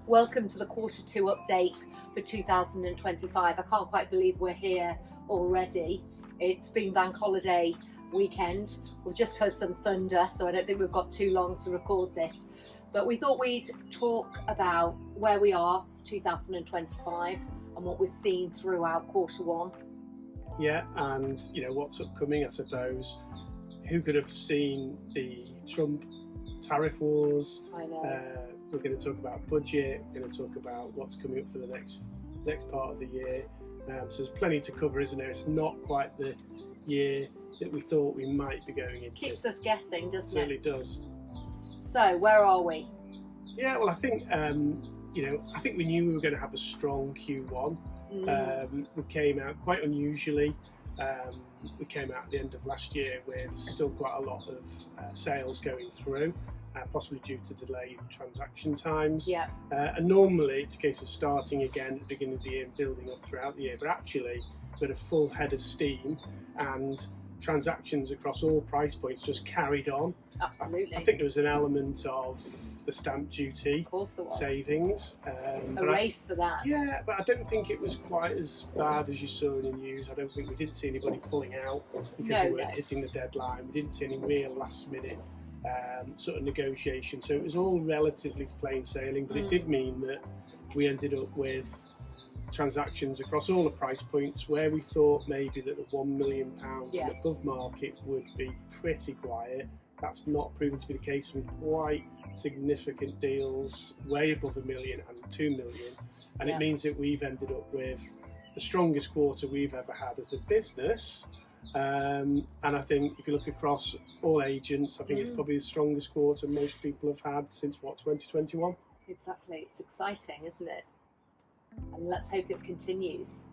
Welcome to the Q2 update for 2025. I can't quite believe we're here already. It's been bank holiday weekend. We've just heard some thunder, so I don't think we've got too long to record this. But we thought we'd talk about where we are 2025 and what we've seen throughout Q1. Yeah, and what's upcoming, I suppose. Who could have seen the Trump tariff wars? I know. We're going to talk about budget. We're going to talk about what's coming up for the next part of the year. So there's plenty to cover, isn't there? It's not quite the year that we thought we might be going into. Keeps us guessing, doesn't it? It certainly does. So where are we? Yeah, well, I think I think we knew we were going to have a strong Q1. We came out quite unusually. We came out at the end of last year with still quite a lot of sales going through, possibly due to delayed transaction times. Yeah. And normally it's a case of starting again at the beginning of the year and building up throughout the year, but actually we've got a full head of steam and transactions across all price points just carried on. Absolutely. I think there was an element of the stamp duty Of course there was. savings. A race for that. Yeah, but I don't think it was quite as bad as you saw in the news. I don't think we didn't see anybody pulling out because they weren't hitting the deadline. We didn't see any real last minute sort of negotiation. So it was all relatively plain sailing, but it did mean that we ended up with transactions across all the price points where we thought maybe that the £1 million and above market would be pretty quiet. That's not proven to be the case. With quite significant deals way above £1 million and £2 million, and it means that we've ended up with the strongest quarter we've ever had as a business. And I think if you look across all agents, I think it's probably the strongest quarter most people have had since 2021. Exactly. It's exciting, isn't it? And let's hope it continues.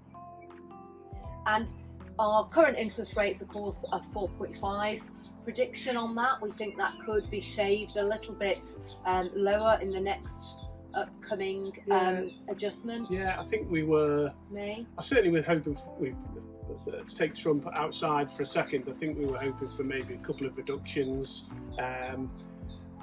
And our current interest rates, of course, are 4.5. Prediction on that, we think that could be shaved a little bit lower in the next upcoming adjustment. Yeah, I think we were. May. I certainly was hoping. Let's take Trump outside for a second. I think we were hoping for maybe a couple of reductions. I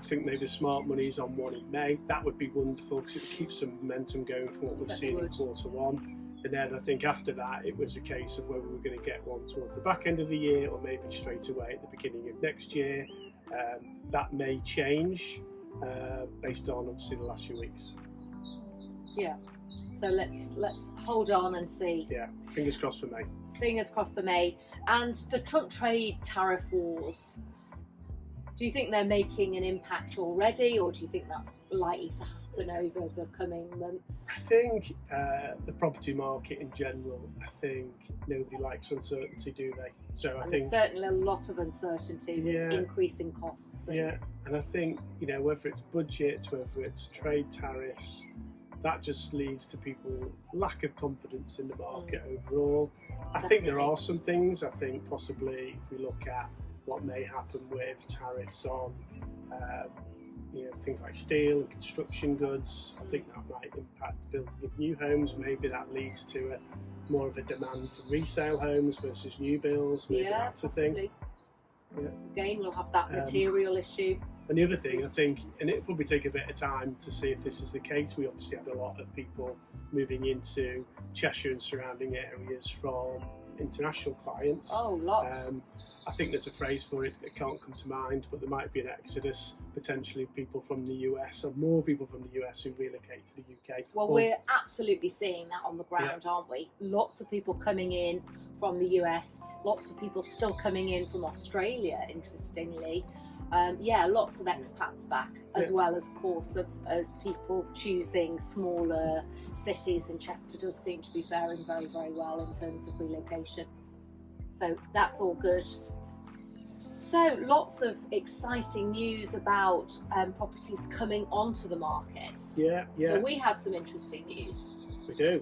think maybe the smart money's on one in May. That would be wonderful because it would keep some momentum going from what we've seen in Q1. And then I think after that, it was a case of whether we were going to get one towards the back end of the year or maybe straight away at the beginning of next year. That may change based on obviously the last few weeks. Yeah. So let's hold on and see. Yeah. Fingers crossed for May. Fingers crossed for May. And the Trump trade tariff wars. Do you think they're making an impact already, or do you think that's likely to happen over the coming months? I think the property market in general, I think nobody likes uncertainty, do they? So I think there's certainly a lot of uncertainty with increasing costs. And I think, whether it's budgets, whether it's trade tariffs, that just leads to people lack of confidence in the market overall. I think there are some things. I think possibly if we look at what may happen with tariffs on things like steel and construction goods, I think that might impact building of new homes. Maybe that leads to more of a demand for resale homes versus new builds. Maybe that's a thing. Yeah. Again, we'll have that material issue. And the other thing, I think, and it'll probably take a bit of time to see if this is the case, we obviously had a lot of people moving into Cheshire and surrounding areas from international clients. Oh, lots. I think there's a phrase for it that can't come to mind, but there might be an exodus potentially of people from the US, or more people from the US who relocate to the UK. Well, we're absolutely seeing that on the ground, aren't we? Lots of people coming in from the US, lots of people still coming in from Australia, interestingly. Lots of expats back, as well as, of course, as people choosing smaller cities, and Chester does seem to be faring very, very well in terms of relocation. So that's all good. So lots of exciting news about properties coming onto the market. Yeah. So we have some interesting news. We do.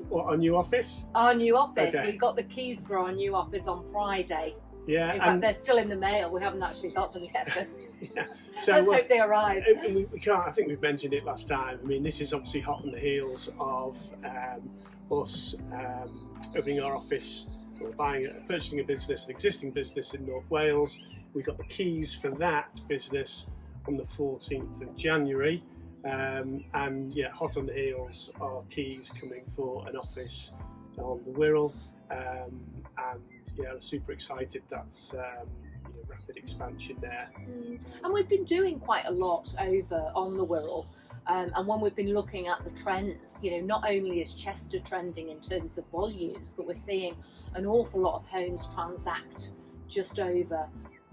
What, our new office? Our new office. Okay. We got the keys for our new office on Friday. Yeah. In fact, they're still in the mail. We haven't actually got them yet. But So let's hope they arrive. We can't. I think we've mentioned it last time. I mean, this is obviously hot on the heels of us opening our office, or purchasing an existing business in North Wales. We got the keys for that business on the 14th of January. And yeah, hot on the heels are keys coming for an office on the Wirral, and yeah, I'm super excited. That's rapid expansion there. And we've been doing quite a lot over on the Wirral. And when we've been looking at the trends, not only is Chester trending in terms of volumes, but we're seeing an awful lot of homes transact just over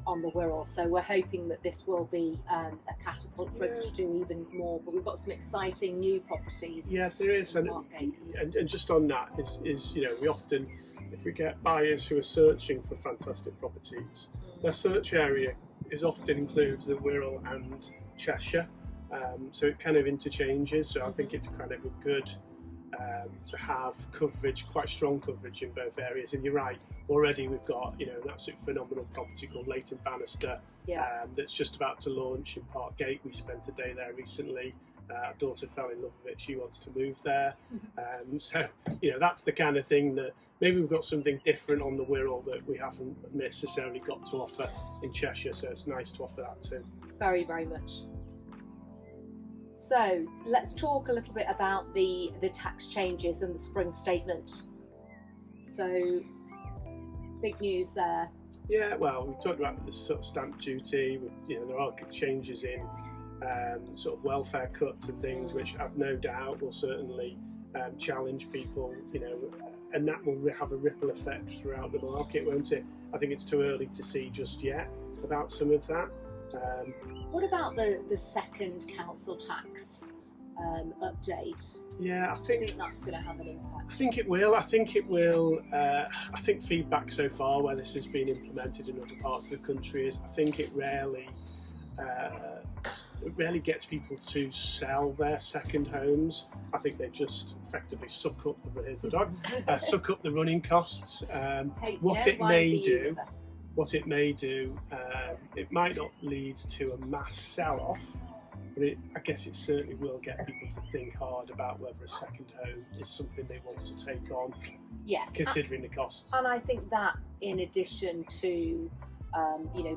on the Wirral. So we're hoping that this will be a catapult for us to do even more. But we've got some exciting new properties. Yeah, there is. And just on that is we often, if we get buyers who are searching for fantastic properties, their search area often includes the Wirral and Cheshire. So it kind of interchanges. So I think it's kind of good to have coverage, quite strong coverage in both areas. And you're right, already we've got an absolute phenomenal property called Leighton Bannister that's just about to launch in Parkgate. We spent a day there recently. Our daughter fell in love with it. She wants to move there. So that's the kind of thing that maybe we've got something different on the Wirral that we haven't necessarily got to offer in Cheshire. So it's nice to offer that too. Very, very much. So let's talk a little bit about the tax changes and the spring statement. So big news there. Yeah, well, we talked about the sort of stamp duty. There are changes in sort of welfare cuts and things, which I've no doubt will certainly challenge people. And that will have a ripple effect throughout the market, won't it? I think it's too early to see just yet about some of that. What about the second council tax update? Yeah, I Do you think that's going to have an impact? I think it will. I think feedback so far where this has been implemented in other parts of the country is I think it rarely gets people to sell their second homes. I think they just effectively suck up the running costs. What it may do, it might not lead to a mass sell-off, but I guess it certainly will get people to think hard about whether a second home is something they want to take on, considering the costs. And I think that in addition to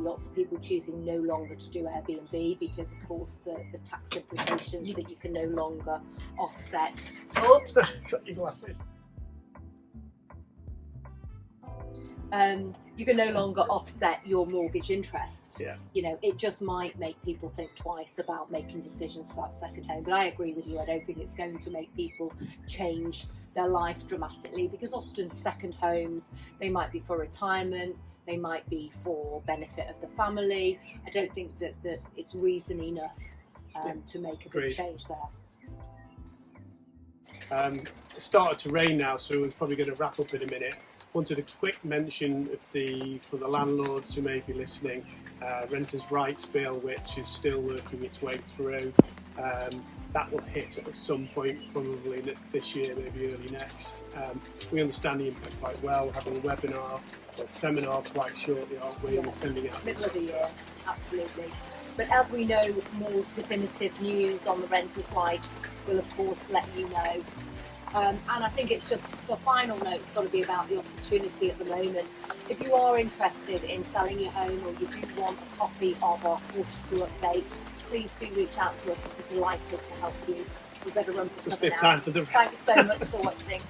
lots of people choosing no longer to do Airbnb because of course the tax implications that you can no longer offset. Oops. Got your glasses. You can no longer offset your mortgage interest. Yeah. It just might make people think twice about making decisions about second home. But I agree with you. I don't think it's going to make people change their life dramatically because often second homes, they might be for retirement, they might be for benefit of the family. I don't think that it's reason enough to make a big change there. It started to rain now, so we're probably going to wrap up in a minute. Wanted a quick mention of for the landlords who may be listening, Renters' Rights Bill, which is still working its way through. That will hit at some point, probably this year, maybe early next. We understand the impact quite well. We're having a webinar or seminar quite shortly, aren't we? Yes. We're sending out middle of the year, absolutely. But as we know more definitive news on the renters' rights, we'll of course let you know. And I think it's just the final note's got to be about the opportunity at the moment. If you are interested in selling your home or you do want a copy of our Q2 update, please do reach out to us. We'd be delighted to help you. We better run for just cover in now. time for the Thanks so much for watching.